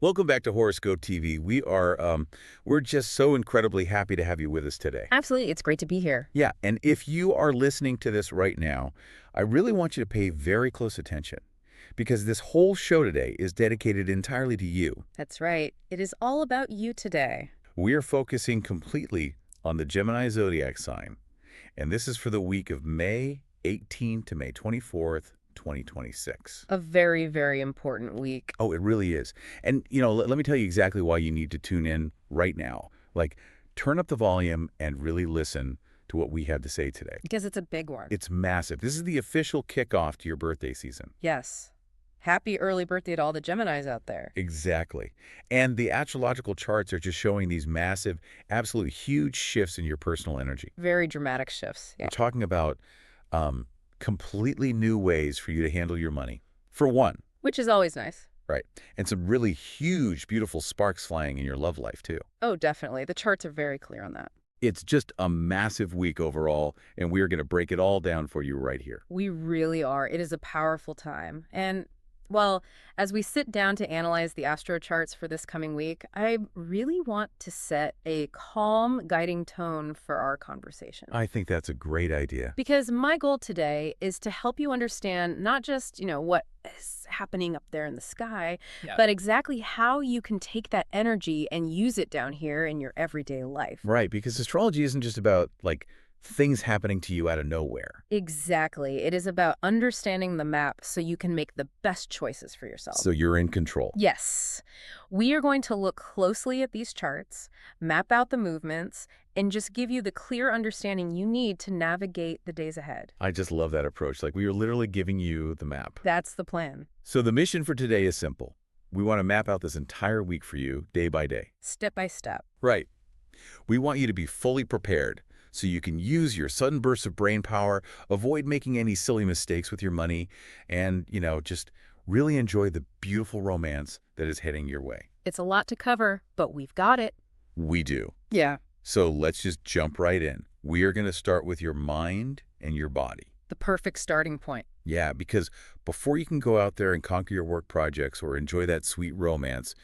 Welcome back to Horoscope TV. We're just so incredibly happy to have you with us today. Absolutely. It's great to be here. Yeah, and if you are listening to this right now, I really want you to pay very close attention because this whole show today is dedicated entirely to you. That's right. It is all about you today. We are focusing completely on the Gemini zodiac sign, and this is for the week of May 18 to May 24th, 2026. A very, very important week. Oh, it really is. And, let me tell you exactly why you need to tune in right now. Like, turn up the volume and really listen to what we have to say today. Because it's a big one. It's massive. This is the official kickoff to your birthday season. Yes. Happy early birthday to all the Geminis out there. Exactly. And the astrological charts are just showing these massive, absolute huge shifts in your personal energy. Very dramatic shifts. Yeah. We're talking about completely new ways for you to handle your money, for one. Which is always nice. Right. And some really huge, beautiful sparks flying in your love life, too. Oh, definitely. The charts are very clear on that. It's just a massive week overall, and we are going to break it all down for you right here. We really are. It is a powerful time. And, well, as we sit down to analyze the astro charts for this coming week, I really want to set a calm, guiding tone for our conversation. I think that's a great idea. Because my goal today is to help you understand not just, what is happening up there in the sky, but exactly how you can take that energy and use it down here in your everyday life. Right, because astrology isn't just about, things happening to you out of nowhere. Exactly. It is about understanding the map so you can make the best choices for yourself. So you're in control. Yes. We are going to look closely at these charts, map out the movements, and just give you the clear understanding you need to navigate the days ahead. I just love that approach. We are literally giving you the map. That's the plan. So the mission for today is simple. We want to map out this entire week for you, day by day. Step by step. Right. We want you to be fully prepared so you can use your sudden bursts of brain power, avoid making any silly mistakes with your money, and, just really enjoy the beautiful romance that is heading your way. It's a lot to cover, but we've got it. We do. Yeah. So let's just jump right in. We are going to start with your mind and your body. The perfect starting point. Yeah, because before you can go out there and conquer your work projects or enjoy that sweet romance,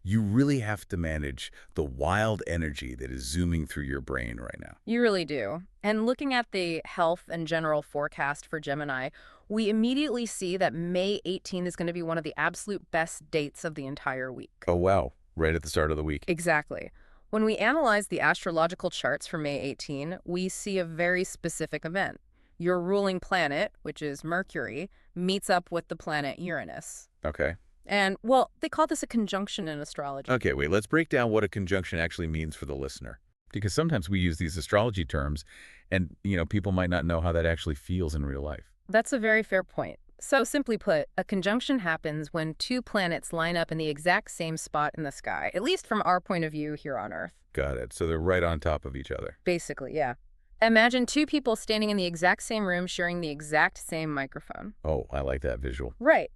you really have to manage the wild energy that is zooming through your brain right now. You really do. And looking at the health and general forecast for Gemini, we immediately see that May 18 is going to be one of the absolute best dates of the entire week. Oh, wow. Right at the start of the week. Exactly. When we analyze the astrological charts for May 18, we see a very specific event. Your ruling planet, which is Mercury, meets up with the planet Uranus. Okay. And, well, they call this a conjunction in astrology. Okay, wait, let's break down what a conjunction actually means for the listener. Because sometimes we use these astrology terms and, people might not know how that actually feels in real life. That's a very fair point. So simply put, a conjunction happens when two planets line up in the exact same spot in the sky, at least from our point of view here on Earth. Got it. So they're right on top of each other. Basically, yeah. Imagine two people standing in the exact same room sharing the exact same microphone. Oh, I like that visual. Right.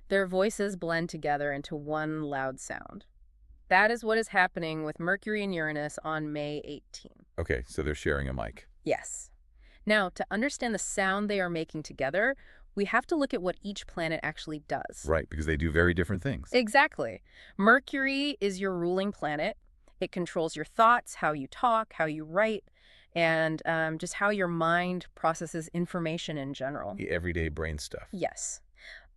Their voices blend together into one loud sound. That is what is happening with Mercury and Uranus on May 18. Okay, so they're sharing a mic. Yes. Now, to understand the sound they are making together, we have to look at what each planet actually does. Right, because they do very different things. Exactly. Mercury is your ruling planet. It controls your thoughts, how you talk, how you write, and just how your mind processes information in general. The everyday brain stuff. Yes.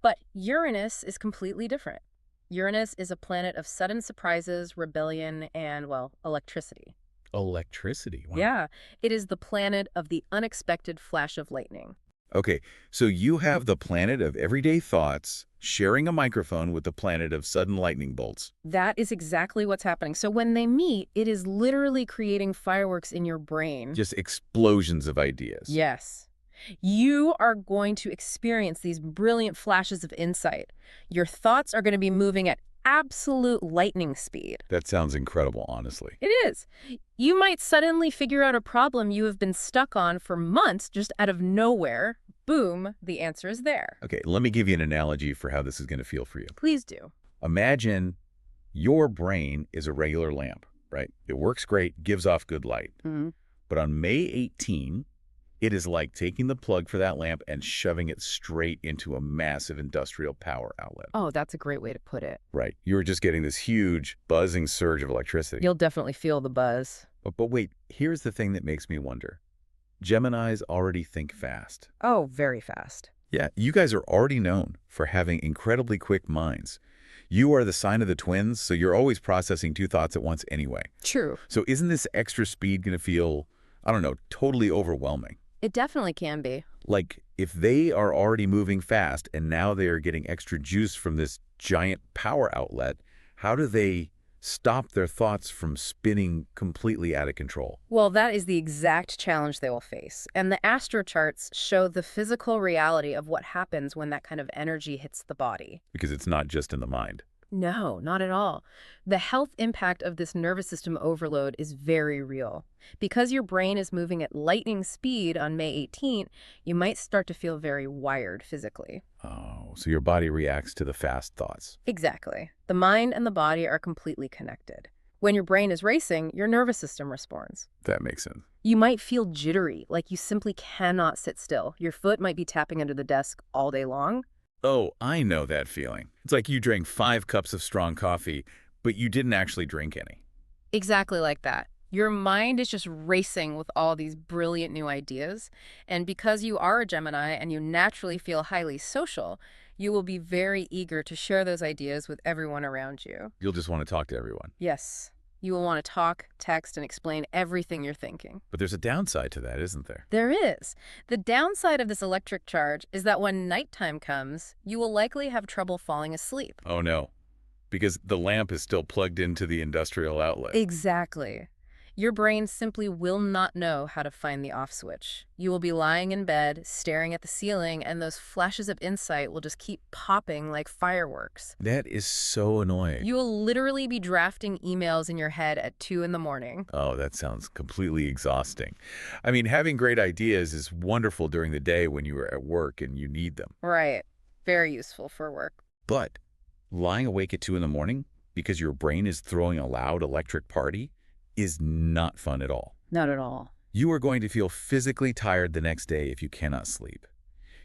But Uranus is completely different. Uranus is a planet of sudden surprises, rebellion, and, well, electricity. Electricity? Wow. Yeah, it is the planet of the unexpected flash of lightning. Okay, so you have the planet of everyday thoughts sharing a microphone with the planet of sudden lightning bolts. That is exactly what's happening. So when they meet, it is literally creating fireworks in your brain. Just explosions of ideas. Yes. You are going to experience these brilliant flashes of insight. Your thoughts are going to be moving at absolute lightning speed. That sounds incredible, honestly. It is. You might suddenly figure out a problem you have been stuck on for months just out of nowhere. Boom, the answer is there. Okay, let me give you an analogy for how this is going to feel for you. Please do. Imagine your brain is a regular lamp, right? It works great, gives off good light. Mm-hmm. But on May 18, It is like taking the plug for that lamp and shoving it straight into a massive industrial power outlet. Oh, that's a great way to put it. Right. You're just getting this huge, buzzing surge of electricity. You'll definitely feel the buzz. But wait, here's the thing that makes me wonder. Geminis already think fast. Oh, very fast. Yeah, you guys are already known for having incredibly quick minds. You are the sign of the twins, so you're always processing two thoughts at once anyway. True. So isn't this extra speed going to feel, I don't know, totally overwhelming? It definitely can be. Like, if they are already moving fast and now they are getting extra juice from this giant power outlet, how do they stop their thoughts from spinning completely out of control? Well, that is the exact challenge they will face. And the astro charts show the physical reality of what happens when that kind of energy hits the body. Because it's not just in the mind. No, not at all. The health impact of this nervous system overload is very real. Because your brain is moving at lightning speed on May 18th, you might start to feel very wired physically. Oh, so your body reacts to the fast thoughts. Exactly. The mind and the body are completely connected. When your brain is racing, your nervous system responds. That makes sense. You might feel jittery, like you simply cannot sit still. Your foot might be tapping under the desk all day long. Oh, I know that feeling. It's like you drank 5 cups of strong coffee, but you didn't actually drink any. Exactly like that. Your mind is just racing with all these brilliant new ideas. And because you are a Gemini and you naturally feel highly social, you will be very eager to share those ideas with everyone around you. You'll just want to talk to everyone. Yes, you will want to talk, text, and explain everything you're thinking. But there's a downside to that, isn't there? There is. The downside of this electric charge is that when nighttime comes, you will likely have trouble falling asleep. Oh, no. Because the lamp is still plugged into the industrial outlet. Exactly. Your brain simply will not know how to find the off switch. You will be lying in bed, staring at the ceiling, and those flashes of insight will just keep popping like fireworks. That is so annoying. You will literally be drafting emails in your head at 2 in the morning. Oh, that sounds completely exhausting. I mean, having great ideas is wonderful during the day when you are at work and you need them. Right. Very useful for work. But lying awake at 2 in the morning because your brain is throwing a loud electric party is not fun at all. Not at all. You are going to feel physically tired the next day if you cannot sleep.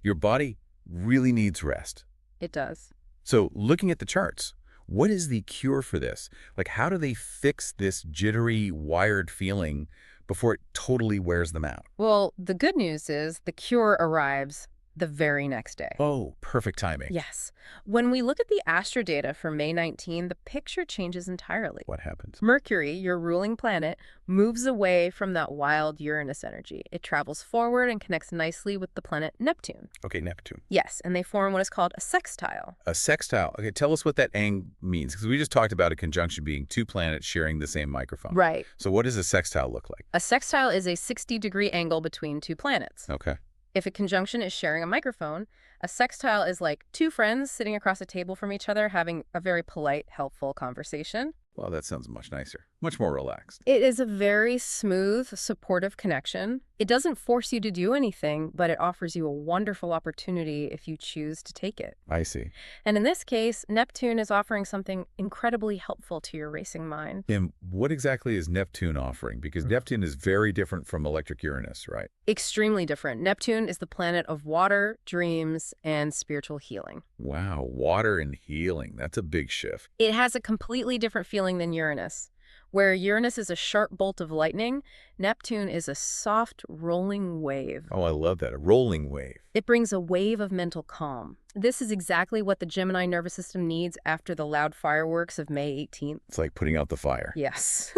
Your body really needs rest. It does. So looking at the charts, what is the cure for this? Like, how do they fix this jittery, wired feeling before it totally wears them out? Well, the good news is the cure arrives the very next day. Oh, perfect timing. Yes. When we look at the astro data for May 19, the picture changes entirely. What happens? Mercury, your ruling planet, moves away from that wild Uranus energy. It travels forward and connects nicely with the planet Neptune. Okay, Neptune. Yes, and they form what is called a sextile. A sextile. Okay, tell us what that means, because we just talked about a conjunction being 2 planets sharing the same microphone. Right. So what does a sextile look like? A sextile is a 60-degree angle between 2 planets. Okay. If a conjunction is sharing a microphone, a sextile is like 2 friends sitting across a table from each other having a very polite, helpful conversation. Well, that sounds much nicer, much more relaxed. It is a very smooth, supportive connection. It doesn't force you to do anything, but it offers you a wonderful opportunity if you choose to take it. I see. And in this case, Neptune is offering something incredibly helpful to your racing mind. And what exactly is Neptune offering? Because Neptune is very different from electric Uranus, right? Extremely different. Neptune is the planet of water, dreams, and spiritual healing. Wow, water and healing. That's a big shift. It has a completely different feeling than Uranus. Where Uranus is a sharp bolt of lightning, Neptune is a soft, rolling wave. Oh, I love that. A rolling wave. It brings a wave of mental calm. This is exactly what the Gemini nervous system needs after the loud fireworks of May 18th. It's like putting out the fire. Yes.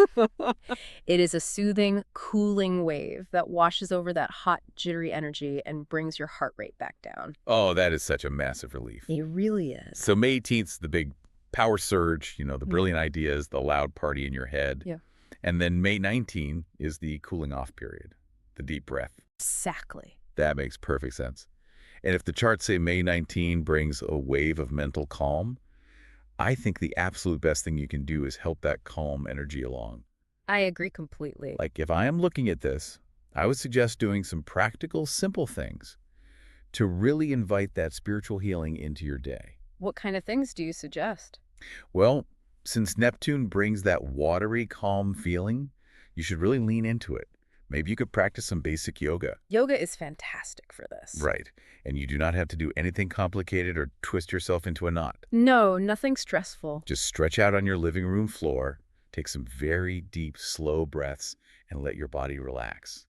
It is a soothing, cooling wave that washes over that hot, jittery energy and brings your heart rate back down. Oh, that is such a massive relief. It really is. So May 18th is the big power surge, the brilliant ideas, the loud party in your head. Yeah. And then May 19 is the cooling off period, the deep breath. Exactly. That makes perfect sense. And if the charts say May 19 brings a wave of mental calm, I think the absolute best thing you can do is help that calm energy along. I agree completely. Like, if I am looking at this, I would suggest doing some practical, simple things to really invite that spiritual healing into your day. What kind of things do you suggest? Well, since Neptune brings that watery, calm feeling, you should really lean into it. Maybe you could practice some basic yoga. Yoga is fantastic for this. Right. And you do not have to do anything complicated or twist yourself into a knot. No, nothing stressful. Just stretch out on your living room floor, take some very deep, slow breaths, and let your body relax.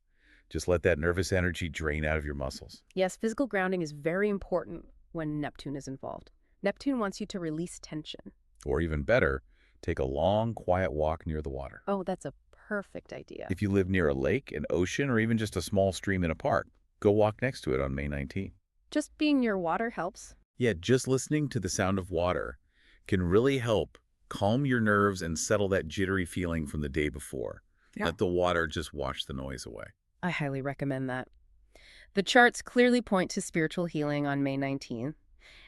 Just let that nervous energy drain out of your muscles. Yes, physical grounding is very important when Neptune is involved. Neptune wants you to release tension. Or even better, take a long, quiet walk near the water. Oh, that's a perfect idea. If you live near a lake, an ocean, or even just a small stream in a park, go walk next to it on May 19th. Just being near water helps. Yeah, just listening to the sound of water can really help calm your nerves and settle that jittery feeling from the day before. Yeah. Let the water just wash the noise away. I highly recommend that. The charts clearly point to spiritual healing on May 19th,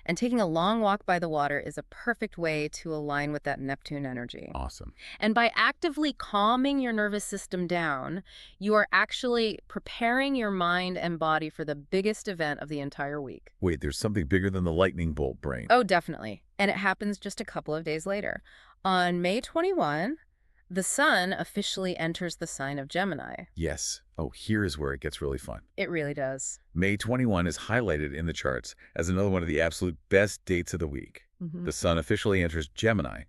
and taking a long walk by the water is a perfect way to align with that Neptune energy. Awesome. And by actively calming your nervous system down, you are actually preparing your mind and body for the biggest event of the entire week. Wait, there's something bigger than the lightning bolt brain. Oh, definitely. And it happens just a couple of days later. On May 21, the sun officially enters the sign of Gemini. Yes. Oh, here is where it gets really fun. It really does. May 21 is highlighted in the charts as another one of the absolute best dates of the week. The sun officially enters Gemini.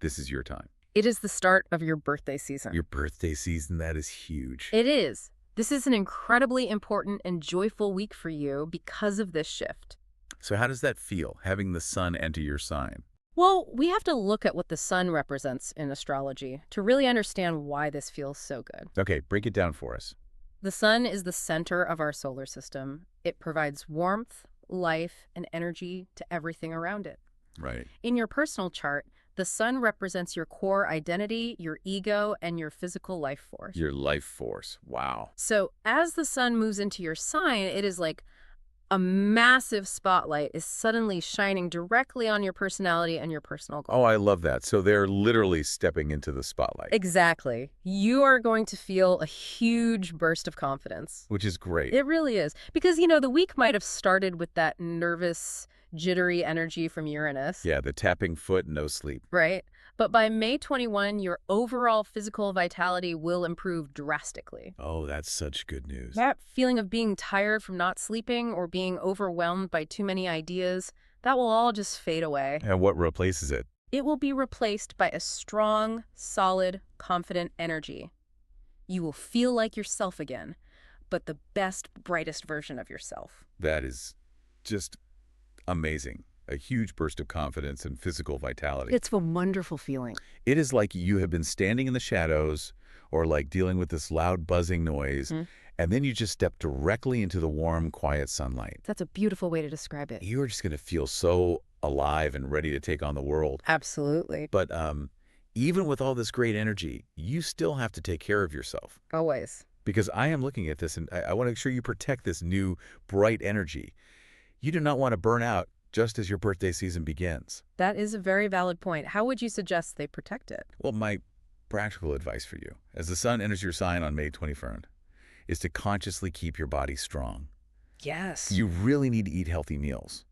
This is your time. It is the start of your birthday season. Your birthday season, that is huge. It is. This is an incredibly important and joyful week for you because of this shift. So how does that feel, having the sun enter your sign? Well, we have to look at what the sun represents in astrology to really understand why this feels so good. Okay, break it down for us. The sun is the center of our solar system. It provides warmth, life, and energy to everything around it. Right. In your personal chart, the sun represents your core identity, your ego, and your physical life force. Your life force. Wow. So as the sun moves into your sign, it is like a massive spotlight is suddenly shining directly on your personality and your personal goals. Oh, I love that. So they're literally stepping into the spotlight. Exactly. You are going to feel a huge burst of confidence. Which is great. It really is. Because, you know, the week might have started with that nervous, jittery energy from Uranus. Yeah, the tapping foot, no sleep. Right? But by May 21, your overall physical vitality will improve drastically. Oh, that's such good news. That feeling of being tired from not sleeping or being overwhelmed by too many ideas, that will all just fade away. And what replaces it? It will be replaced by a strong, solid, confident energy. You will feel like yourself again, but the best, brightest version of yourself. That is just amazing. A huge burst of confidence and physical vitality. It's a wonderful feeling. It is like you have been standing in the shadows or like dealing with this loud buzzing noise, and then you just step directly into the warm, quiet sunlight. That's a beautiful way to describe it. You are just going to feel so alive and ready to take on the world. Absolutely. But even with all this great energy, you still have to take care of yourself. Always. Because I am looking at this, and I want to make sure you protect this new, bright energy. You do not want to burn out just as your birthday season begins. That is a very valid point. How would you suggest they protect it? Well, my practical advice for you, as the sun enters your sign on May 21st, is to consciously keep your body strong. Yes. You really need to eat healthy meals.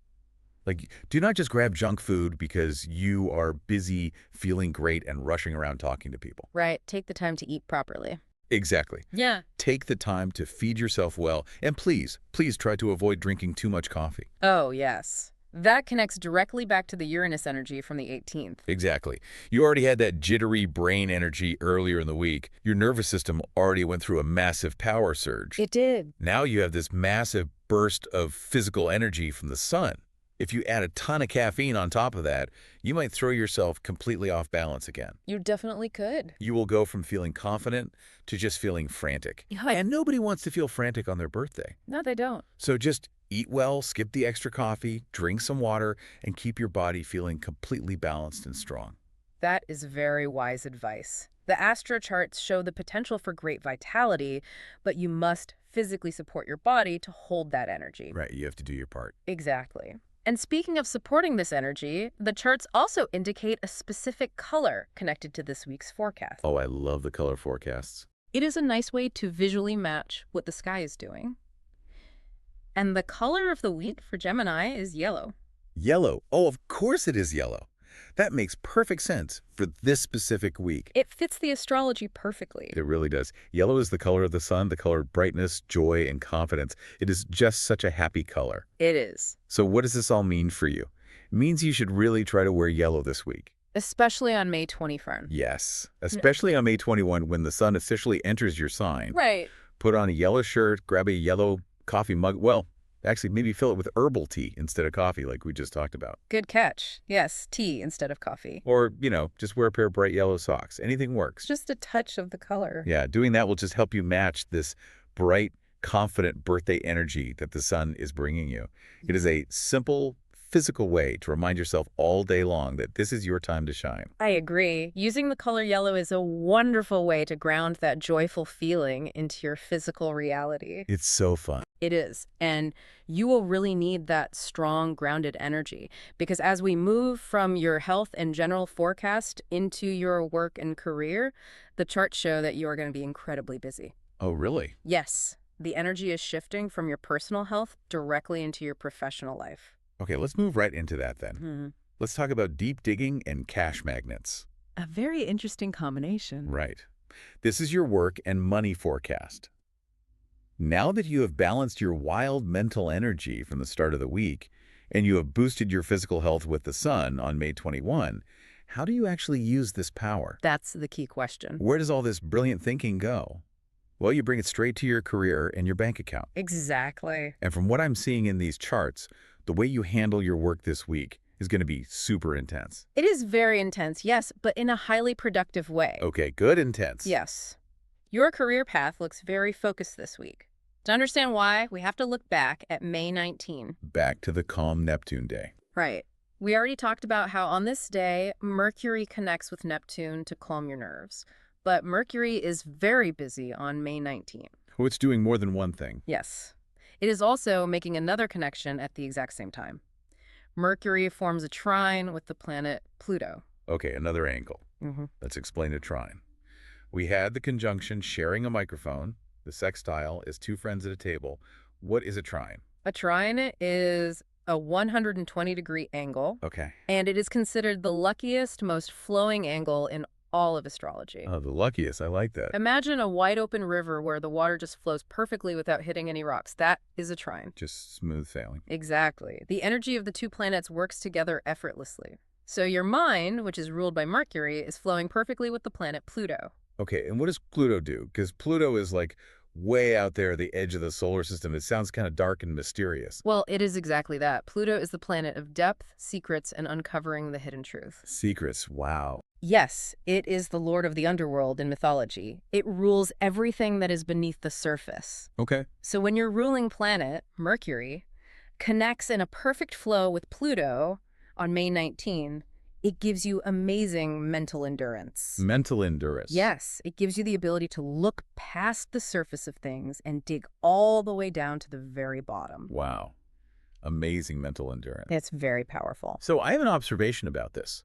Like, do not just grab junk food because you are busy feeling great and rushing around talking to people. Right. Take the time to eat properly. Exactly. Yeah. Take the time to feed yourself well, and please try to avoid drinking too much coffee. Oh, yes. That connects directly back to the Uranus energy from the 18th. Exactly. You already had that jittery brain energy earlier in the week. Your nervous system already went through a massive power surge. It did. Now you have this massive burst of physical energy from the sun. If you add a ton of caffeine on top of that, you might throw yourself completely off balance again. You definitely could. You will go from feeling confident to just feeling frantic. Yeah. And nobody wants to feel frantic on their birthday. No, they don't. So just eat well, skip the extra coffee, drink some water, and keep your body feeling completely balanced and strong. That is very wise advice. The astro charts show the potential for great vitality, but you must physically support your body to hold that energy. Right, you have to do your part. Exactly. And speaking of supporting this energy, the charts also indicate a specific color connected to this week's forecast. Oh, I love the color forecasts. It is a nice way to visually match what the sky is doing. And the color of the week for Gemini is yellow. Yellow. Oh, of course it is yellow. That makes perfect sense for this specific week. It fits the astrology perfectly. It really does. Yellow is the color of the sun, the color of brightness, joy, and confidence. It is just such a happy color. It is. So what does this all mean for you? It means you should really try to wear yellow this week. Especially on May 21st. Yes, especially on May 21 when the sun officially enters your sign. Right. Put on a yellow shirt, grab a yellow coffee mug. Well, actually, maybe fill it with herbal tea instead of coffee like we just talked about. Good catch. Yes, tea instead of coffee. Or, just wear a pair of bright yellow socks. Anything works. Just a touch of the color. Yeah, doing that will just help you match this bright, confident birthday energy that the sun is bringing you. It is a simple, physical way to remind yourself all day long that this is your time to shine. I agree. Using the color yellow is a wonderful way to ground that joyful feeling into your physical reality. It's so fun. It is. And you will really need that strong, grounded energy because as we move from your health and general forecast into your work and career, the charts show that you are going to be incredibly busy. Oh, really? Yes, the energy is shifting from your personal health directly into your professional life. Okay, let's move right into that then. Hmm. Let's talk about deep digging and cash magnets. A very interesting combination. Right. This is your work and money forecast. Now that you have balanced your wild mental energy from the start of the week, and you have boosted your physical health with the sun on May 21, how do you actually use this power? That's the key question. Where does all this brilliant thinking go? Well, you bring it straight to your career and your bank account. Exactly. And from what I'm seeing in these charts, the way you handle your work this week is going to be super intense. It is very intense, yes, but in a highly productive way. Okay, good intense. Yes. Your career path looks very focused this week. To understand why, we have to look back at May 19. Back to the calm Neptune day. Right. We already talked about how on this day, Mercury connects with Neptune to calm your nerves. But Mercury is very busy on May 19. Oh, it's doing more than one thing. Yes. It is also making another connection at the exact same time. Mercury forms a trine with the planet Pluto. Okay, another angle. Let's explain a trine. We had the conjunction sharing a microphone. The sextile is two friends at a table. What is a trine? A trine is a 120-degree angle. Okay. And it is considered the luckiest, most flowing angle in all of astrology. Oh, the luckiest. I like that. Imagine a wide open river where the water just flows perfectly without hitting any rocks. That is a trine. Just smooth sailing. Exactly. The energy of the two planets works together effortlessly. So your mind, which is ruled by Mercury, is flowing perfectly with the planet Pluto. Okay, and what does Pluto do? Because Pluto is like way out there at the edge of the solar system. It sounds kind of dark and mysterious. Well, it is exactly that. Pluto is the planet of depth, secrets, and uncovering the hidden truth. Secrets, wow. Yes, it is the lord of the underworld in mythology. It rules everything that is beneath the surface. Okay. So when your ruling planet, Mercury, connects in a perfect flow with Pluto on May 19, it gives you amazing mental endurance. Mental endurance. Yes, it gives you the ability to look past the surface of things and dig all the way down to the very bottom. Wow. Amazing mental endurance. It's very powerful. So I have an observation about this,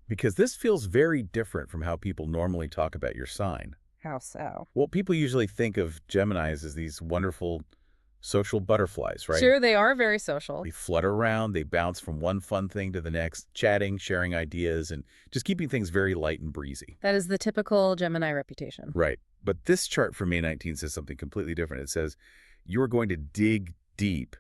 because this feels very different from how people normally talk about your sign. How so? Well, people usually think of Geminis as these wonderful social butterflies, right? Sure, they are very social. They flutter around, they bounce from one fun thing to the next, chatting, sharing ideas, and just keeping things very light and breezy. That is the typical Gemini reputation. Right. But this chart for May 19 says something completely different. It says you're going to dig deep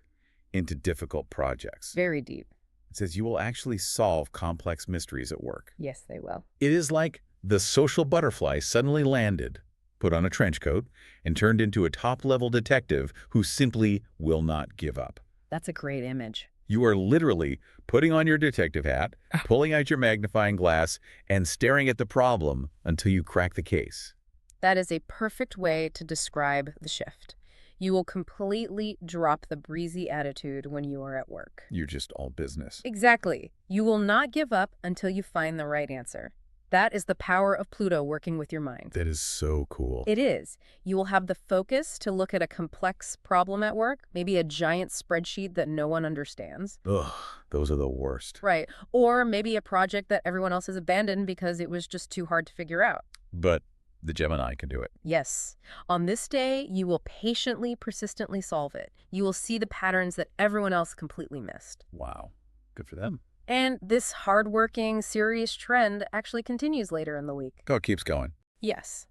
into difficult projects. Very deep. It says you will actually solve complex mysteries at work. Yes, they will. It is like the social butterfly suddenly landed, put on a trench coat, and turned into a top-level detective who simply will not give up. That's a great image. You are literally putting on your detective hat, pulling out your magnifying glass, and staring at the problem until you crack the case. That is a perfect way to describe the shift. You will completely drop the breezy attitude when you are at work. You're just all business. Exactly. You will not give up until you find the right answer. That is the power of Pluto working with your mind. That is so cool. It is. You will have the focus to look at a complex problem at work, maybe a giant spreadsheet that no one understands. Ugh, those are the worst. Right. Or maybe a project that everyone else has abandoned because it was just too hard to figure out. But the Gemini can do it. Yes. On this day, you will patiently, persistently solve it. You will see the patterns that everyone else completely missed. Wow. Good for them. And this hardworking, serious trend actually continues later in the week. Oh, it keeps going. Yes.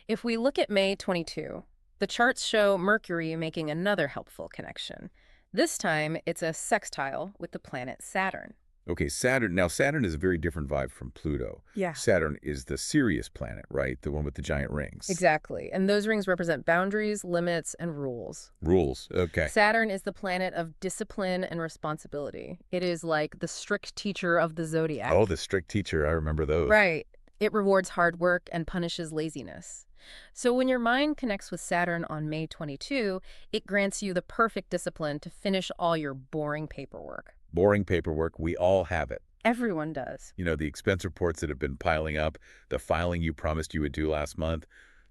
If we look at May 22, the charts show Mercury making another helpful connection. This time, it's a sextile with the planet Saturn. Okay, Saturn. Now, Saturn is a very different vibe from Pluto. Yeah. Saturn is the serious planet, right? The one with the giant rings. Exactly. And those rings represent boundaries, limits, and rules. Rules. Okay. Saturn is the planet of discipline and responsibility. It is like the strict teacher of the zodiac. Oh, the strict teacher. I remember those. Right. It rewards hard work and punishes laziness. So when your mind connects with Saturn on May 22, it grants you the perfect discipline to finish all your boring paperwork. Boring paperwork. We all have it. Everyone does. You know, the expense reports that have been piling up, the filing you promised you would do last month,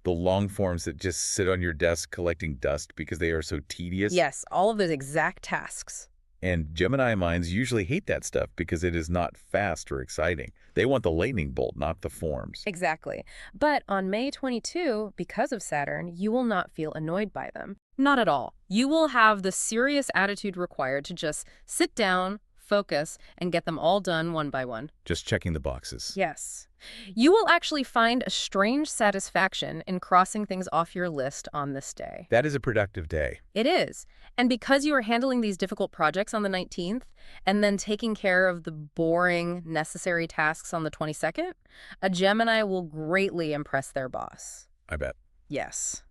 the long forms that just sit on your desk collecting dust because they are so tedious. Yes, all of those exact tasks. And Gemini minds usually hate that stuff because it is not fast or exciting. They want the lightning bolt, not the forms. Exactly. But on May 22, because of Saturn, you will not feel annoyed by them. Not at all. You will have the serious attitude required to just sit down, focus, and get them all done one by one. Just checking the boxes. Yes. You will actually find a strange satisfaction in crossing things off your list on this day. That is a productive day. It is. And because you are handling these difficult projects on the 19th and then taking care of the boring, necessary tasks on the 22nd, a Gemini will greatly impress their boss. I bet. Yes.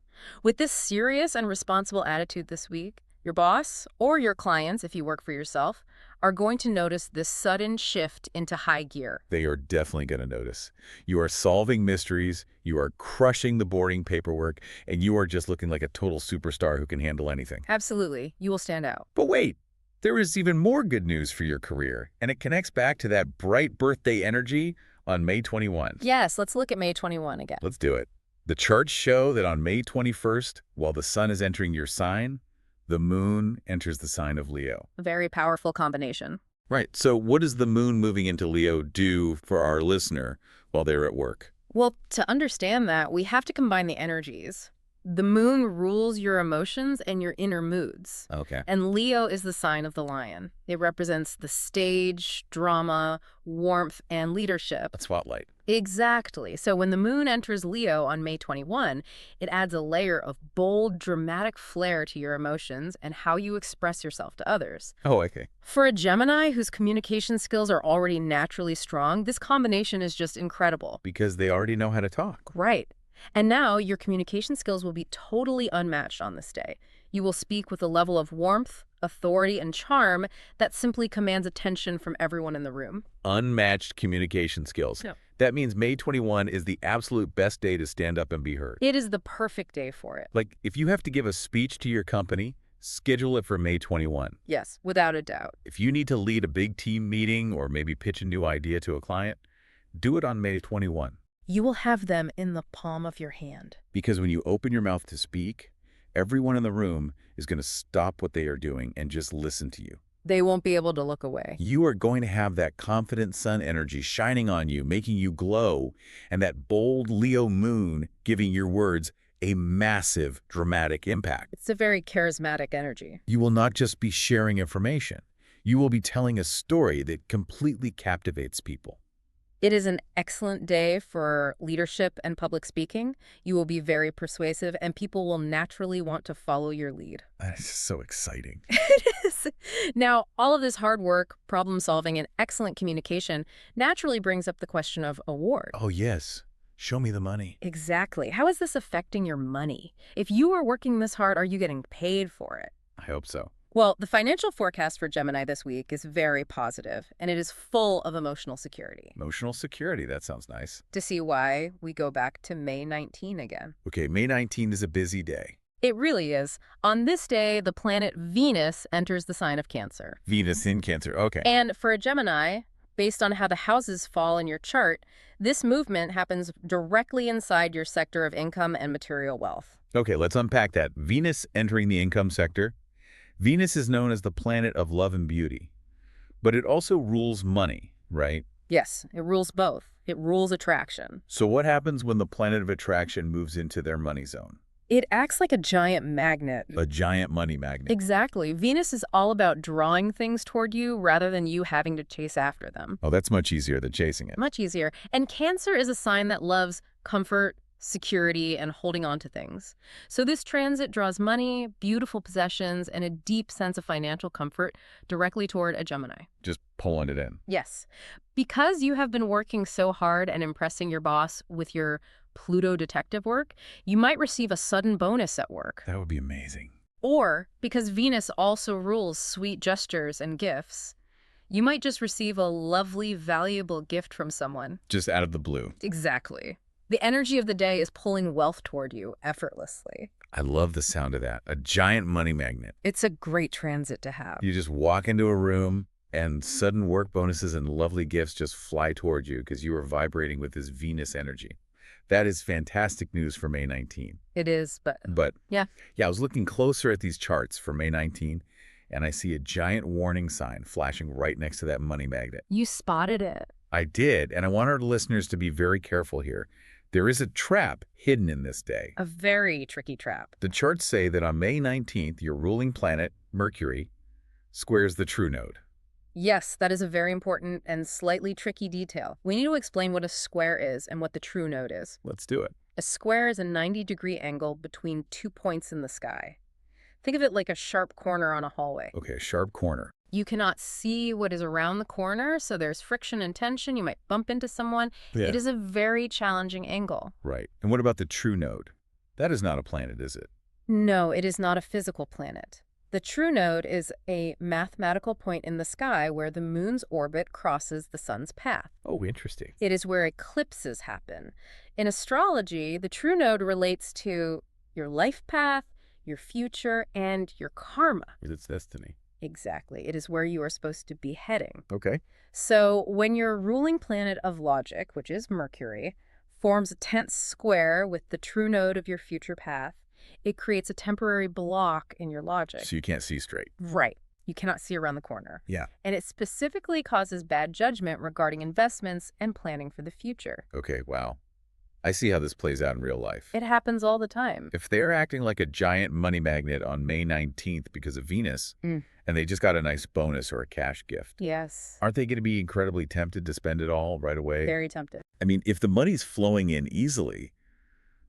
With this serious and responsible attitude this week, your boss, or your clients if you work for yourself, are going to notice this sudden shift into high gear. They are definitely going to notice. You are solving mysteries, you are crushing the boring paperwork, and you are just looking like a total superstar who can handle anything. Absolutely. You will stand out. But wait, there is even more good news for your career, and it connects back to that bright birthday energy on May 21. Yes, let's look at May 21 again. Let's do it. The charts show that on May 21st, while the sun is entering your sign, the moon enters the sign of Leo. A very powerful combination. Right. So what does the moon moving into Leo do for our listener while they're at work? Well, to understand that, we have to combine the energies. The moon rules your emotions and your inner moods. Okay. And Leo is the sign of the lion. It represents the stage, drama, warmth, and leadership. A spotlight. Exactly. So when the moon enters Leo on May 21, it adds a layer of bold, dramatic flair to your emotions and how you express yourself to others. Oh, okay. For a Gemini whose communication skills are already naturally strong, this combination is just incredible. Because they already know how to talk. Right. And now your communication skills will be totally unmatched on this day. You will speak with a level of warmth, authority, and charm that simply commands attention from everyone in the room. Unmatched communication skills. Yeah. That means May 21 is the absolute best day to stand up and be heard. It is the perfect day for it. Like, if you have to give a speech to your company, schedule it for May 21. Yes, without a doubt. If you need to lead a big team meeting or maybe pitch a new idea to a client, do it on May 21. You will have them in the palm of your hand. Because when you open your mouth to speak, everyone in the room is going to stop what they are doing and just listen to you. They won't be able to look away. You are going to have that confident sun energy shining on you, making you glow, and that bold Leo moon giving your words a massive, dramatic impact. It's a very charismatic energy. You will not just be sharing information. You will be telling a story that completely captivates people. It is an excellent day for leadership and public speaking. You will be very persuasive, and people will naturally want to follow your lead. That is so exciting. It is. Now, all of this hard work, problem solving, and excellent communication naturally brings up the question of award. Oh, yes. Show me the money. Exactly. How is this affecting your money? If you are working this hard, are you getting paid for it? I hope so. Well, the financial forecast for Gemini this week is very positive, and it is full of emotional security. Emotional security, that sounds nice. To see why, we go back to May 19 again. Okay, May 19 is a busy day. It really is. On this day, the planet Venus enters the sign of Cancer. Venus in Cancer, okay. And for a Gemini, based on how the houses fall in your chart, this movement happens directly inside your sector of income and material wealth. Okay, let's unpack that. Venus entering the income sector. Venus is known as the planet of love and beauty, but it also rules money, right? Yes, it rules both. It rules attraction. So what happens when the planet of attraction moves into their money zone? It acts like a giant magnet. A giant money magnet. Exactly. Venus is all about drawing things toward you rather than you having to chase after them. Oh, that's much easier than chasing it. Much easier. And Cancer is a sign that loves comfort, security, and holding on to things. So this transit draws money, beautiful possessions, and a deep sense of financial comfort directly toward a Gemini. Just pulling it in. Yes. Because you have been working so hard and impressing your boss with your Pluto detective work, you might receive a sudden bonus at work. That would be amazing. Or, because Venus also rules sweet gestures and gifts, you might just receive a lovely, valuable gift from someone. Just out of the blue. Exactly. The energy of the day is pulling wealth toward you effortlessly. I love the sound of that. A giant money magnet. It's a great transit to have. You just walk into a room and sudden work bonuses and lovely gifts just fly toward you because you are vibrating with this Venus energy. That is fantastic news for May 19. It is, But yeah, I was looking closer at these charts for May 19, and I see a giant warning sign flashing right next to that money magnet. you spotted it. I did, and I want our listeners to be very careful here. There is a trap hidden in this day. A very tricky trap. The charts say that on May 19th, your ruling planet, Mercury, squares the true node. Yes, that is a very important and slightly tricky detail. We need to explain what a square is and what the true node is. Let's do it. A square is a 90-degree angle between 2 points in the sky. Think of it like a sharp corner on a hallway. Okay, a sharp corner. You cannot see what is around the corner, so there's friction and tension. You might bump into someone. Yeah. It is a very challenging angle. Right. And what about the true node? That is not a planet, is it? No, it is not a physical planet. The true node is a mathematical point in the sky where the moon's orbit crosses the sun's path. Oh, interesting. It is where eclipses happen. In astrology, the true node relates to your life path, your future, and your karma. It's destiny. Exactly. It is where you are supposed to be heading. Okay. So when your ruling planet of logic, which is Mercury, forms a tense square with the true node of your future path, it creates a temporary block in your logic. So you can't see straight. Right. You cannot see around the corner. Yeah. And it specifically causes bad judgment regarding investments and planning for the future. Okay, wow. I see how this plays out in real life. It happens all the time. If they're acting like a giant money magnet on May 19th because of Venus, Mm. and they just got a nice bonus or a cash gift, Yes. aren't they going to be incredibly tempted to spend it all right away? Very tempted. I mean, if the money's flowing in easily,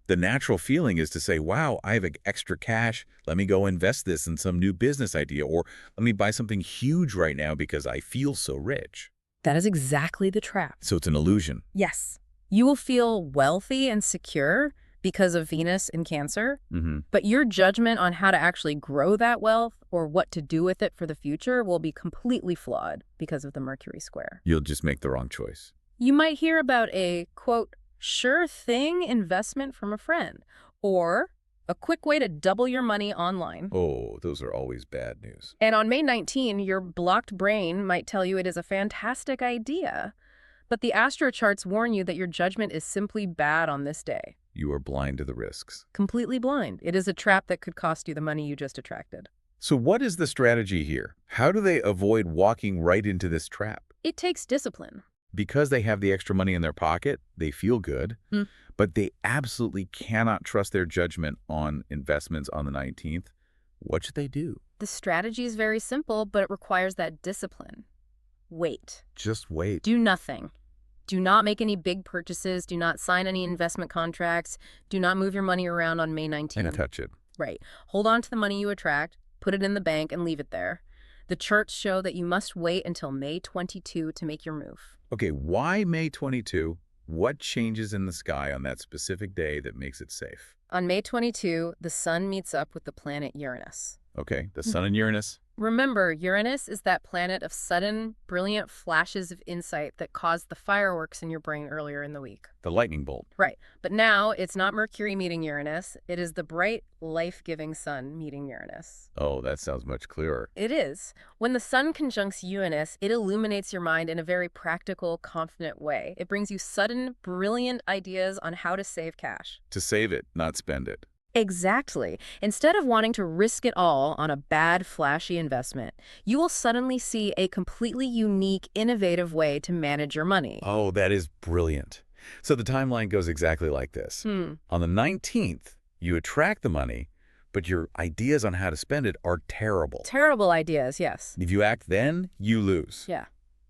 the natural feeling is to say, wow, I have extra cash. Let me go invest this in some new business idea, or let me buy something huge right now because I feel so rich. That is exactly the trap. So it's an illusion. Yes. You will feel wealthy and secure because of Venus in Cancer, Mm-hmm. but your judgment on how to actually grow that wealth or what to do with it for the future will be completely flawed because of the Mercury square. You'll just make the wrong choice. You might hear about a, quote, sure thing investment from a friend, or a quick way to double your money online. Oh, those are always bad news. And on May 19, your blocked brain might tell you it is a fantastic idea, but the astro charts warn you that your judgment is simply bad on this day. You are blind to the risks. Completely blind. It is a trap that could cost you the money you just attracted. So what is the strategy here? How do they avoid walking right into this trap? It takes discipline. Because they have the extra money in their pocket, they feel good, Hmm. but they absolutely cannot trust their judgment on investments on the 19th. What should they do? The strategy is very simple, but it requires that discipline. Wait. Just wait. Do nothing. Do not make any big purchases. Do not sign any investment contracts. Do not move your money around on May 19th. And touch it. Right. Hold on to the money you attract, put it in the bank, and leave it there. The charts show that you must wait until May 22 to make your move. Okay, why May 22? What changes in the sky on that specific day that makes it safe? On May 22, the sun meets up with the planet Uranus. Okay, the sun and Uranus. Remember, Uranus is that planet of sudden, brilliant flashes of insight that caused the fireworks in your brain earlier in the week. The lightning bolt. Right. But now, it's not Mercury meeting Uranus. It is the bright, life-giving sun meeting Uranus. Oh, that sounds much clearer. It is. When the sun conjuncts Uranus, it illuminates your mind in a very practical, confident way. It brings you sudden, brilliant ideas on how to save cash. To save it, not spend it. Exactly. Instead of wanting to risk it all on a bad, flashy investment, you will suddenly see a completely unique, innovative way to manage your money. Oh, that is brilliant. So the timeline goes exactly like this. On the 19th, You attract the money, but your ideas on how to spend it are terrible. Terrible ideas, yes. If you act then, you lose. Yeah.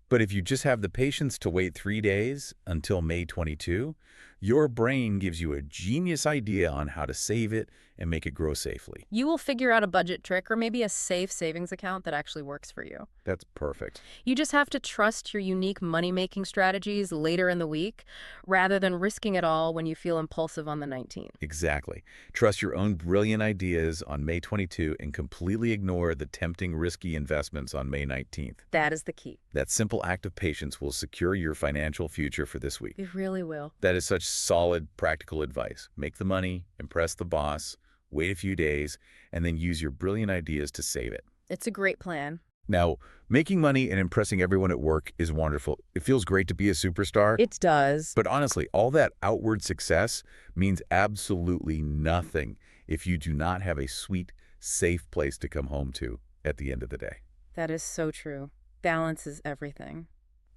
But if you just have the patience to wait 3 days until May 22, your brain gives you a genius idea on how to save it and make it grow safely. You will figure out a budget trick or maybe a safe savings account that actually works for you. That's perfect. You just have to trust your unique money-making strategies later in the week rather than risking it all when you feel impulsive on the 19th. Exactly. Trust your own brilliant ideas on May 22 and completely ignore the tempting, risky investments on May 19th. That is the key. That simple act of patience will secure your financial future for this week. It really will. That is such solid, practical advice. Make the money, impress the boss, wait a few days, and then use your brilliant ideas to save it. It's a great plan. Now, making money and impressing everyone at work is wonderful. It feels great to be a superstar. It does. But honestly, all that outward success means absolutely nothing if you do not have a sweet, safe place to come home to at the end of the day. That is so true. Balance is everything.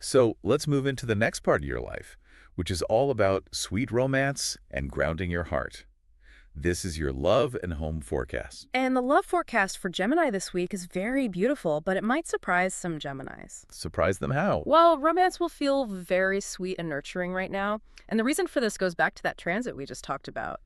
So let's move into the next part of your life, which is all about sweet romance and grounding your heart. This is your love and home forecast. And the love forecast for Gemini this week is very beautiful, but it might surprise some Geminis. Surprise them how? Well, romance will feel very sweet and nurturing right now. And the reason for this goes back to that transit we just talked about.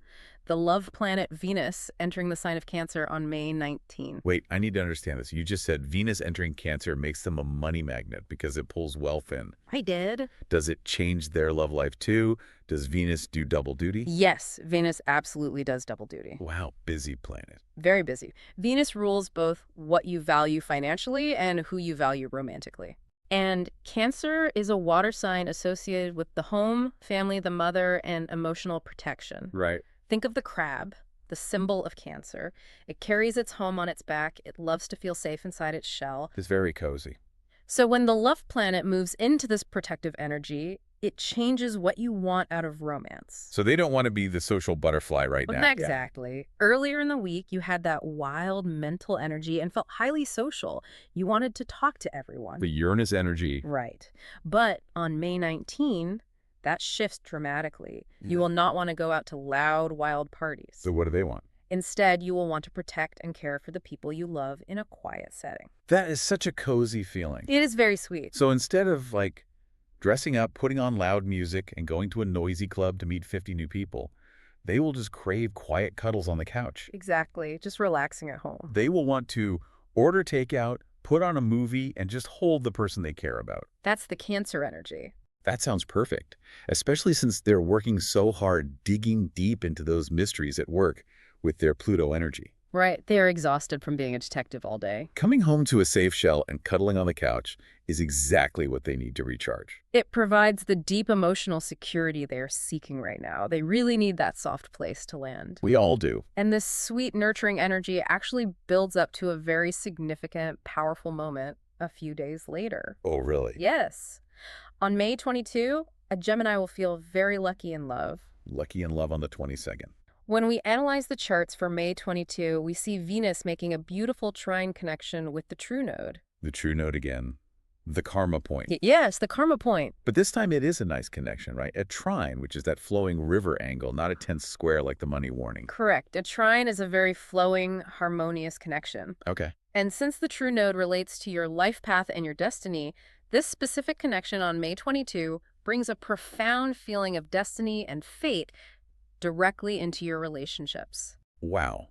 The love planet Venus entering the sign of Cancer on May 19. Wait, I need to understand this. You just said Venus entering Cancer makes them a money magnet because it pulls wealth in. I did. Does it change their love life too? Does Venus do double duty? Yes, Venus absolutely does double duty. Wow, busy planet. Very busy. Venus rules both what you value financially and who you value romantically. And Cancer is a water sign associated with the home, family, the mother, and emotional protection. Right. Think of the crab, the symbol of Cancer. It carries its home on its back. It loves to feel safe inside its shell. It's very cozy. So when the love planet moves into this protective energy, it changes what you want out of romance. So they don't want to be the social butterfly right Well, now. not exactly. Earlier in the week, you had that wild mental energy and felt highly social. You wanted to talk to everyone. The Uranus energy. Right. But on May 19, that shifts dramatically. You will not want to go out to loud, wild parties. So what do they want? Instead, you will want to protect and care for the people you love in a quiet setting. That is such a cozy feeling. It is very sweet. So instead of dressing up, putting on loud music, and going to a noisy club to meet 50 new people, they will just crave quiet cuddles on the couch. Exactly. Just relaxing at home. They will want to order takeout, put on a movie, and just hold the person they care about. That's the Cancer energy. That sounds perfect, especially since they're working so hard digging deep into those mysteries at work with their Pluto energy. Right. They are exhausted from being a detective all day. Coming home to a safe shell and cuddling on the couch is exactly what they need to recharge. It provides the deep emotional security they are seeking right now. They really need that soft place to land. We all do. And this sweet, nurturing energy actually builds up to a very significant, powerful moment a few days later. Oh, really? Yes. On May 22, a Gemini will feel very lucky in love. Lucky in love on the 22nd. When we analyze the charts for May 22, we see Venus making a beautiful trine connection with the true node. The true node again. The karma point. Yes, the karma point. But this time it is a nice connection, right? A trine, which is that flowing river angle, not a tense square like the money warning. Correct. A trine is a very flowing, harmonious connection. Okay. And since the true node relates to your life path and your destiny, this specific connection on May 22 brings a profound feeling of destiny and fate directly into your relationships. Wow.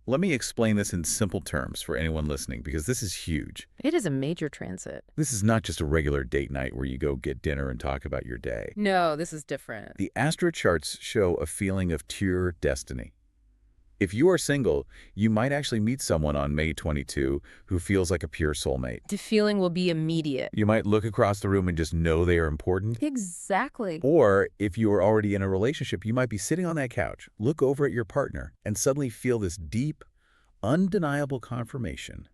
Let me explain this in simple terms for anyone listening, because this is huge. It is a major transit. This is not just a regular date night where you go get dinner and talk about your day. No, this is different. The astro charts show a feeling of pure destiny. If you are single, you might actually meet someone on May 22 who feels like a pure soulmate. The feeling will be immediate. You might look across the room and just know they are important. Exactly. Or if you are already in a relationship, you might be sitting on that couch, look over at your partner, and suddenly feel this deep, undeniable confirmation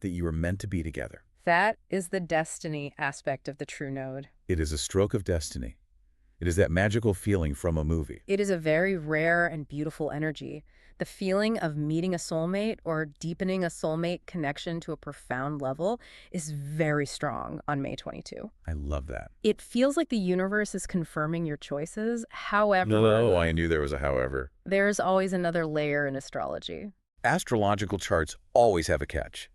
that you are meant to be together. That is the destiny aspect of the true node. It is a stroke of destiny. It is that magical feeling from a movie. It is a very rare and beautiful energy. The feeling of meeting a soulmate or deepening a soulmate connection to a profound level is very strong on May 22. I love that. It feels like the universe is confirming your choices. No, However, I knew there was a however. there's always another layer in astrology. Astrological charts always have a catch.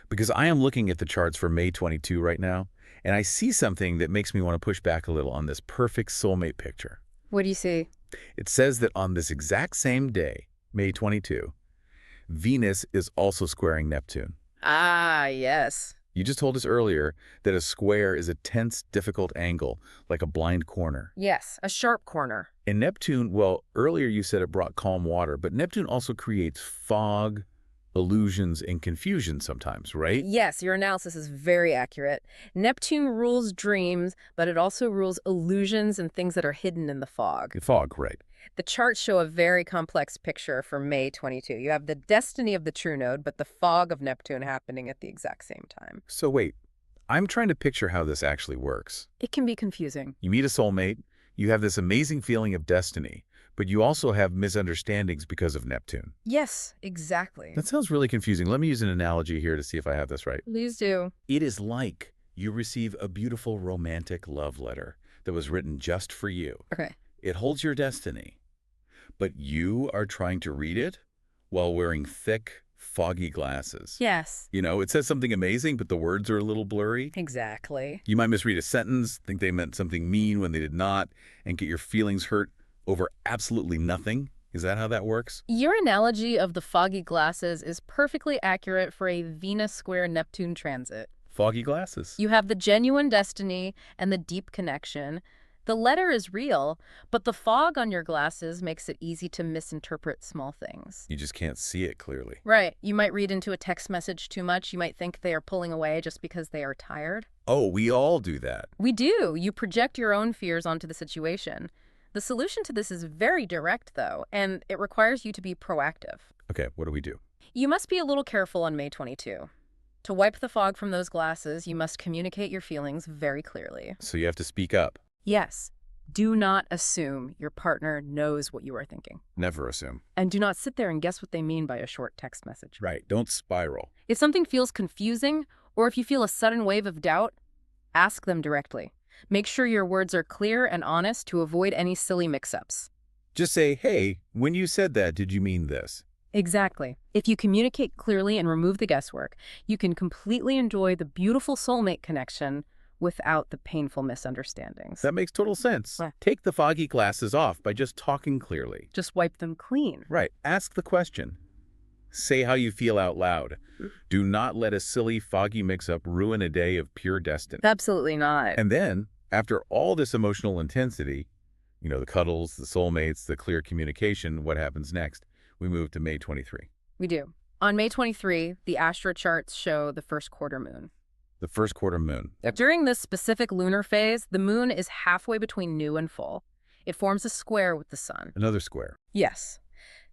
Because I am looking at the charts for May 22 right now, and I see something that makes me want to push back a little on this perfect soulmate picture. What do you see? It says that on this exact same day, May 22, Venus is also squaring Neptune. Ah, yes. You just told us earlier that a square is a tense, difficult angle, like a blind corner. Yes, a sharp corner. And Neptune, well, earlier you said it brought calm water, but Neptune also creates fog, illusions, and confusion sometimes, right? Yes, your analysis is very accurate. Neptune rules dreams, but it also rules illusions and things that are hidden in the fog. Fog, right. The charts show a very complex picture for May 22. You have the destiny of the true node, but the fog of Neptune happening at the exact same time. So wait, I'm trying to picture how this actually works. It can be confusing. You meet a soulmate, you have this amazing feeling of destiny, but you also have misunderstandings because of Neptune. Yes, exactly. That sounds really confusing. Let me use an analogy here to see if I have this right. Please do. It is like you receive a beautiful romantic love letter that was written just for you. Okay. It holds your destiny, but you are trying to read it while wearing thick, foggy glasses. Yes. You know, it says something amazing, but the words are a little blurry. Exactly. You might misread a sentence, think they meant something mean when they did not, and get your feelings hurt over absolutely nothing. Is that how that works? Your analogy of the foggy glasses is perfectly accurate for a Venus square Neptune transit. Foggy glasses. You have the genuine destiny and the deep connection. The letter is real, but the fog on your glasses makes it easy to misinterpret small things. You just can't see it clearly. Right. You might read into a text message too much. You might think they are pulling away just because they are tired. Oh, we all do that. We do. You project your own fears onto the situation. The solution to this is very direct, though, and it requires you to be proactive. Okay, what do we do? You must be a little careful on May 22. To wipe the fog from those glasses, you must communicate your feelings very clearly. So you have to speak up. Yes. Do not assume your partner knows what you are thinking. Never assume. And do not sit there and guess what they mean by a short text message. Right, don't spiral. If something feels confusing, or if you feel a sudden wave of doubt, ask them directly. Make sure your words are clear and honest to avoid any silly mix-ups. Just say, hey, when you said that, did you mean this? Exactly. If you communicate clearly and remove the guesswork, you can completely enjoy the beautiful soulmate connection without the painful misunderstandings. That makes total sense. Yeah. Take the foggy glasses off by just talking clearly. Just wipe them clean. Right, ask the question. Say how you feel out loud. Do not let a silly, foggy mix-up ruin a day of pure destiny. Absolutely not. And then, after all this emotional intensity, you know, the cuddles, the soulmates, the clear communication, what happens next? We move to May 23. We do. On May 23, the astro charts show the first quarter moon. The first quarter moon. During this specific lunar phase, the moon is halfway between new and full. It forms a square with the sun. Another square. Yes.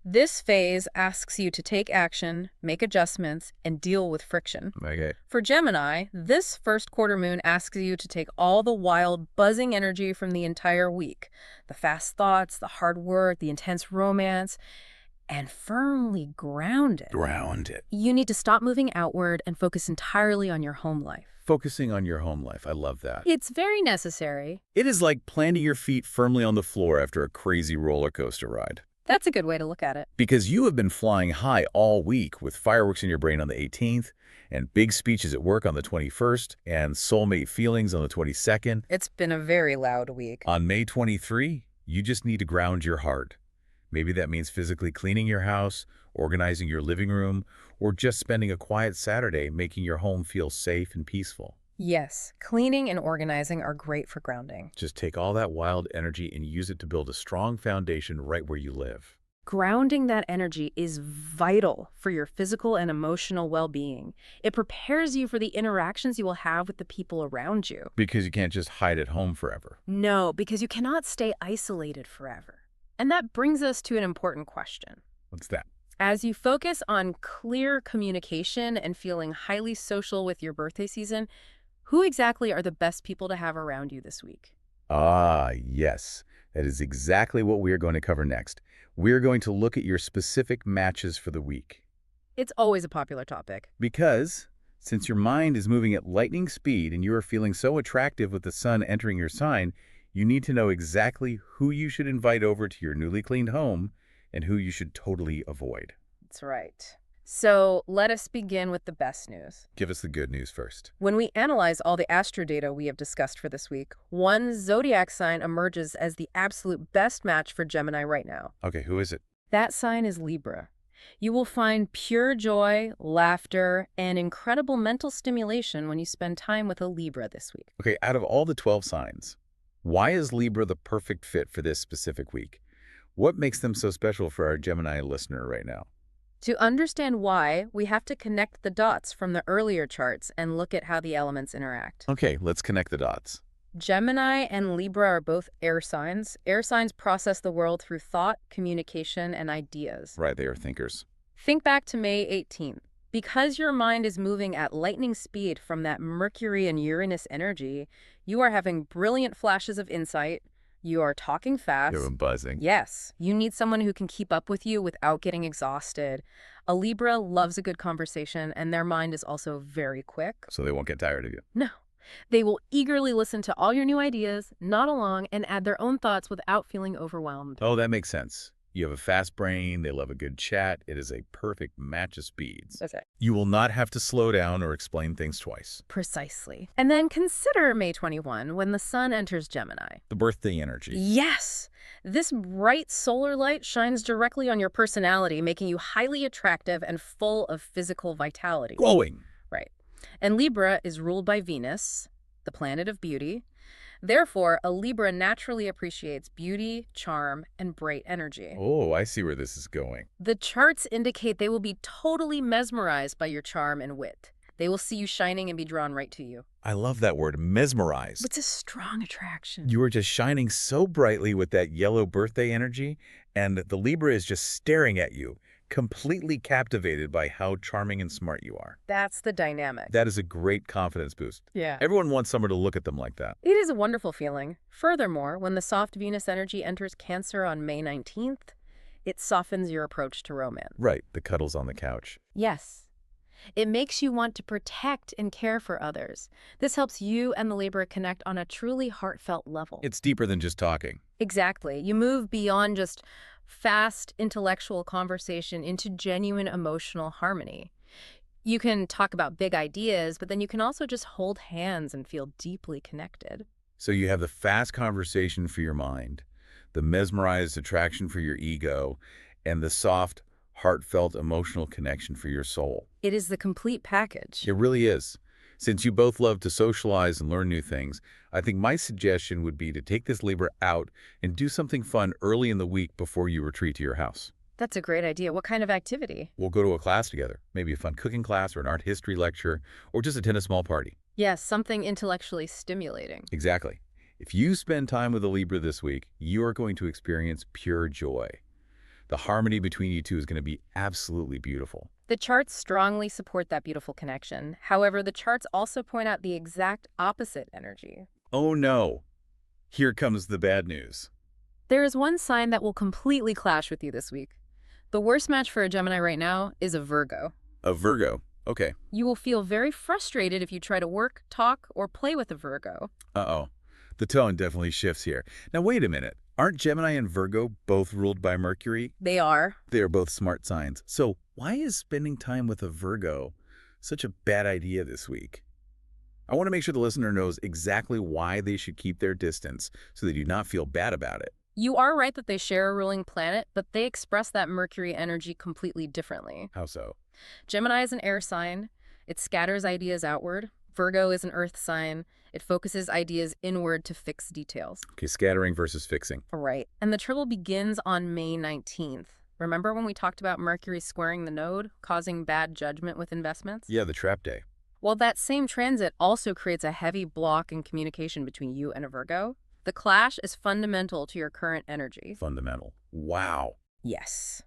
This phase asks you to take action, make adjustments, and deal with friction. Okay. For Gemini, this first quarter moon asks you to take all the wild, buzzing energy from the entire week, the fast thoughts, the hard work, the intense romance, and firmly ground it. Ground it. You need to stop moving outward and focus entirely on your home life. Focusing on your home life. I love that. It's very necessary. It is like planting your feet firmly on the floor after a crazy roller coaster ride. That's a good way to look at it. Because you have been flying high all week with fireworks in your brain on the 18th, and big speeches at work on the 21st, and soulmate feelings on the 22nd. It's been a very loud week. On May 23, you just need to ground your heart. Maybe that means physically cleaning your house, organizing your living room, or just spending a quiet Saturday making your home feel safe and peaceful. Yes, cleaning and organizing are great for grounding. Just take all that wild energy and use it to build a strong foundation right where you live. Grounding that energy is vital for your physical and emotional well-being. It prepares you for the interactions you will have with the people around you. Because you can't just hide at home forever. No, because you cannot stay isolated forever. And that brings us to an important question. What's that? As you focus on clear communication and feeling highly social with your birthday season, who exactly are the best people to have around you this week? Ah, yes. That is exactly what we are going to cover next. We're going to look at your specific matches for the week. It's always a popular topic. Because since your mind is moving at lightning speed and you are feeling so attractive with the sun entering your sign, you need to know exactly who you should invite over to your newly cleaned home and who you should totally avoid. That's right. So let us begin with the best news. Give us the good news first. When we analyze all the astro data we have discussed for this week, one zodiac sign emerges as the absolute best match for Gemini right now. Okay, who is it? That sign is Libra. You will find pure joy, laughter, and incredible mental stimulation when you spend time with a Libra this week. Okay, out of all the 12 signs, why is Libra the perfect fit for this specific week? What makes them so special for our Gemini listener right now? To understand why, we have to connect the dots from the earlier charts and look at how the elements interact. Okay, let's connect the dots. Gemini and Libra are both air signs. Air signs process the world through thought, communication, and ideas. Right, they are thinkers. Think back to May 18th. Because your mind is moving at lightning speed from that Mercury and Uranus energy, you are having brilliant flashes of insight. You are talking fast. You're buzzing. Yes, you need someone who can keep up with you without getting exhausted. A Libra loves a good conversation, and their mind is also very quick. So they won't get tired of you. No. They will eagerly listen to all your new ideas, nod along, and add their own thoughts without feeling overwhelmed. Oh, that makes sense. You have a fast brain, they love a good chat. It is a perfect match of speeds. That's it. You will not have to slow down or explain things twice. Precisely. And then consider May 21 when the sun enters Gemini. The birthday energy. Yes! This bright solar light shines directly on your personality, making you highly attractive and full of physical vitality. Glowing. Right. And Libra is ruled by Venus, the planet of beauty. Therefore, a Libra naturally appreciates beauty, charm, and bright energy. Oh, I see where this is going. The charts indicate they will be totally mesmerized by your charm and wit. They will see you shining and be drawn right to you. I love that word, mesmerized. It's a strong attraction. You are just shining so brightly with that yellow birthday energy, and the Libra is just staring at you, completely captivated by how charming and smart you are. That's the dynamic. That is a great confidence boost. Yeah. Everyone wants someone to look at them like that. It is a wonderful feeling. Furthermore, when the soft Venus energy enters Cancer on May 19th, it softens your approach to romance. Right, the cuddles on the couch. Yes. It makes you want to protect and care for others. This helps you and the Libra connect on a truly heartfelt level. It's deeper than just talking. Exactly. You move beyond just fast intellectual conversation into genuine emotional harmony. You can talk about big ideas, but then you can also just hold hands and feel deeply connected. So you have the fast conversation for your mind, the mesmerized attraction for your ego, and the soft, heartfelt emotional connection for your soul. It is the complete package. It really is. Since you both love to socialize and learn new things, I think my suggestion would be to take this Libra out and do something fun early in the week before you retreat to your house. That's a great idea. What kind of activity? We'll go to a class together, maybe a fun cooking class or an art history lecture, or just attend a small party. Yes, something intellectually stimulating. Exactly. If you spend time with a Libra this week, you are going to experience pure joy. The harmony between you two is going to be absolutely beautiful. The charts strongly support that beautiful connection. However, the charts also point out the exact opposite energy. Oh no! Here comes the bad news. There is one sign that will completely clash with you this week. The worst match for a Gemini right now is a Virgo. A Virgo. Okay. You will feel very frustrated if you try to work, talk, or play with a Virgo. Uh-oh. The tone definitely shifts here. Now wait a minute. Aren't Gemini and Virgo both ruled by Mercury? They are. They are both smart signs. So why is spending time with a Virgo such a bad idea this week? I want to make sure the listener knows exactly why they should keep their distance so they do not feel bad about it. You are right that they share a ruling planet, but they express that Mercury energy completely differently. How so? Gemini is an air sign. It scatters ideas outward. Virgo is an earth sign. It focuses ideas inward to fix details. Okay, scattering versus fixing. Right. And the trouble begins on May 19th. Remember when we talked about Mercury squaring the node, causing bad judgment with investments? Yeah, the trap day. Well, that same transit also creates a heavy block in communication between you and a Virgo. The clash is fundamental to your current energy. Fundamental. Wow. Yes.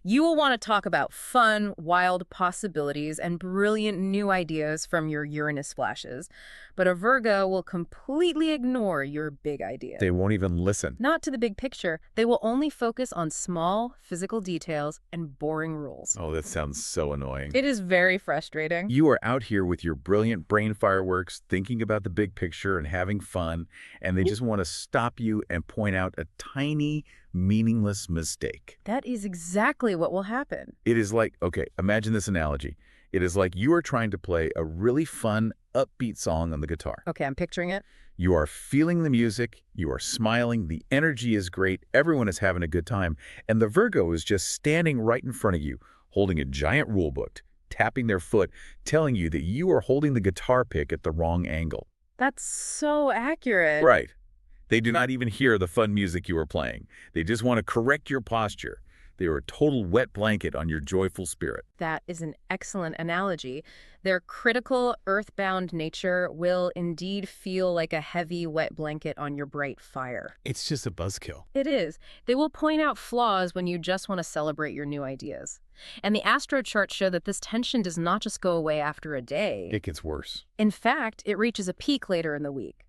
You will want to talk about fun, wild possibilities and brilliant new ideas from your Uranus splashes, but a Virgo will completely ignore your big ideas. They won't even listen. Not to the big picture, they will only focus on small, physical details and boring rules. Oh, that sounds so annoying. It is very frustrating. You are out here with your brilliant brain fireworks, thinking about the big picture and having fun, and they just want to stop you and point out a tiny, meaningless mistake. That is exactly what will happen. It is like, okay, imagine this analogy. It is like you are trying to play a really fun, upbeat song on the guitar. Okay, I'm picturing it. You are feeling the music, you are smiling, the energy is great, everyone is having a good time, and the Virgo is just standing right in front of you, holding a giant rule book, tapping their foot, telling you that you are holding the guitar pick at the wrong angle. That's so accurate. Right. They do not even hear the fun music you are playing. They just want to correct your posture. They are a total wet blanket on your joyful spirit. That is an excellent analogy. Their critical, earthbound nature will indeed feel like a heavy, wet blanket on your bright fire. It's just a buzzkill. It is. They will point out flaws when you just want to celebrate your new ideas. And the astro charts show that this tension does not just go away after a day. It gets worse. In fact, it reaches a peak later in the week.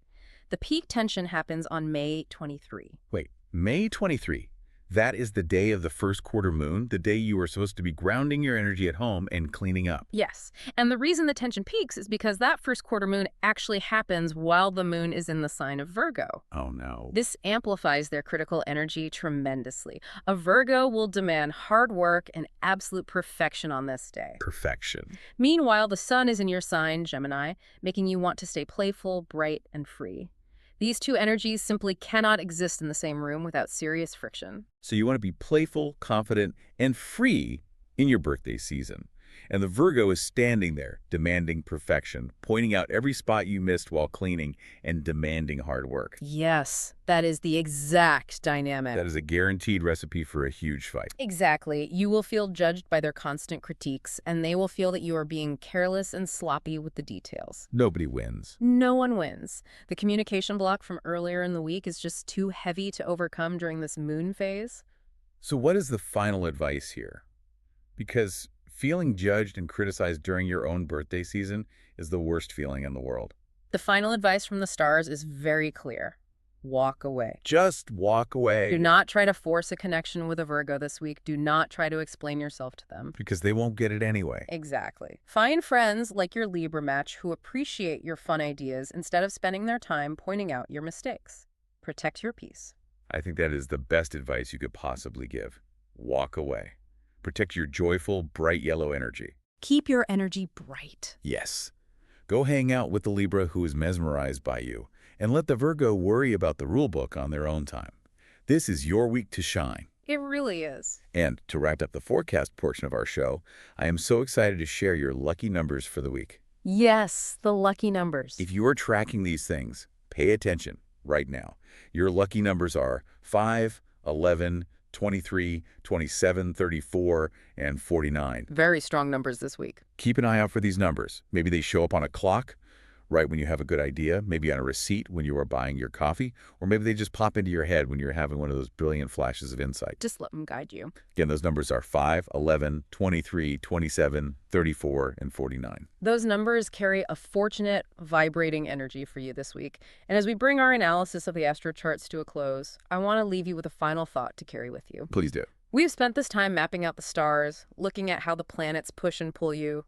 The peak tension happens on May 23. Wait, May 23. That is the day of the first quarter moon, the day you are supposed to be grounding your energy at home and cleaning up. Yes, and the reason the tension peaks is because that first quarter moon actually happens while the moon is in the sign of Virgo. Oh, no. This amplifies their critical energy tremendously. A Virgo will demand hard work and absolute perfection on this day. Perfection. Meanwhile, the sun is in your sign, Gemini, making you want to stay playful, bright, and free. These two energies simply cannot exist in the same room without serious friction. So you want to be playful, confident, and free in your birthday season. And the Virgo is standing there, demanding perfection, pointing out every spot you missed while cleaning, and demanding hard work. Yes, that is the exact dynamic. That is a guaranteed recipe for a huge fight. Exactly. You will feel judged by their constant critiques, and they will feel that you are being careless and sloppy with the details. Nobody wins. No one wins. The communication block from earlier in the week is just too heavy to overcome during this moon phase. So what is the final advice here? Because feeling judged and criticized during your own birthday season is the worst feeling in the world. The final advice from the stars is very clear. Walk away. Just walk away. Do not try to force a connection with a Virgo this week. Do not try to explain yourself to them. Because they won't get it anyway. Exactly. Find friends like your Libra match who appreciate your fun ideas instead of spending their time pointing out your mistakes. Protect your peace. I think that is the best advice you could possibly give. Walk away. Protect your joyful, bright yellow energy. Keep your energy bright. Yes. Go hang out with the Libra who is mesmerized by you, and let the Virgo worry about the rulebook on their own time. This is your week to shine. It really is. And to wrap up the forecast portion of our show, I am so excited to share your lucky numbers for the week. Yes, the lucky numbers. If you are tracking these things, pay attention right now. Your lucky numbers are 5, 11, 23, 27, 34, and 49. Very strong numbers this week. Keep an eye out for these numbers. Maybe they show up on a clock, right when you have a good idea, maybe on a receipt when you are buying your coffee, or maybe they just pop into your head when you're having one of those brilliant flashes of insight. Just let them guide you. Again, those numbers are 5, 11, 23, 27, 34, and 49. Those numbers carry a fortunate, vibrating energy for you this week. And as we bring our analysis of the astro charts to a close, I want to leave you with a final thought to carry with you. Please do. We've spent this time mapping out the stars, looking at how the planets push and pull you.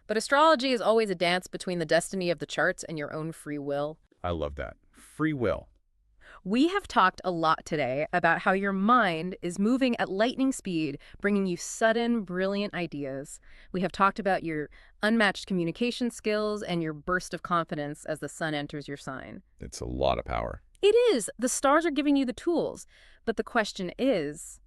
But astrology is always a dance between the destiny of the charts and your own free will. I love that. Free will. We have talked a lot today about how your mind is moving at lightning speed, bringing you sudden, brilliant ideas. We have talked about your unmatched communication skills and your burst of confidence as the sun enters your sign. It's a lot of power. It is. The stars are giving you the tools. But the question is,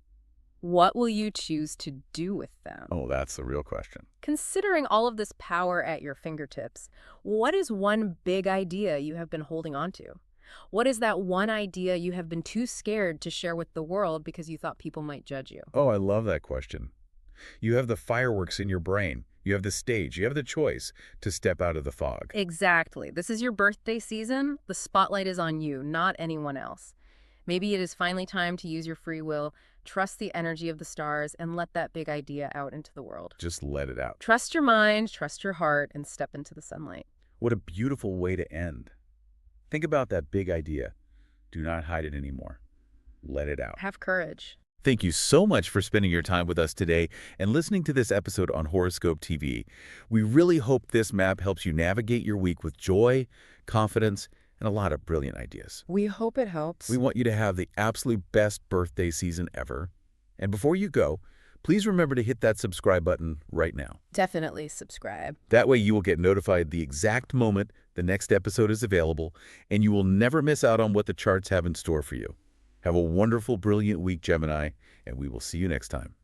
what will you choose to do with them? Oh, that's the real question. Considering all of this power at your fingertips, what is one big idea you have been holding on to? What is that one idea you have been too scared to share with the world because you thought people might judge you? Oh, I love that question. You have the fireworks in your brain. You have the stage. You have the choice to step out of the fog. Exactly. This is your birthday season. The spotlight is on you, not anyone else. Maybe it is finally time to use your free will Trust the energy of the stars and let that big idea out into the world. Just let it out. Trust your mind, trust your heart, and step into the sunlight. What a beautiful way to end. Think about that big idea. Do not hide it anymore. Let it out. Have courage. Thank you so much for spending your time with us today and listening to this episode on Horoscope TV. We really hope this map helps you navigate your week with joy, confidence, and a lot of brilliant ideas. We hope it helps. We want you to have the absolute best birthday season ever. And before you go, please remember to hit that subscribe button right now. Definitely subscribe. That way you will get notified the exact moment the next episode is available, and you will never miss out on what the charts have in store for you. Have a wonderful, brilliant week, Gemini, and we will see you next time.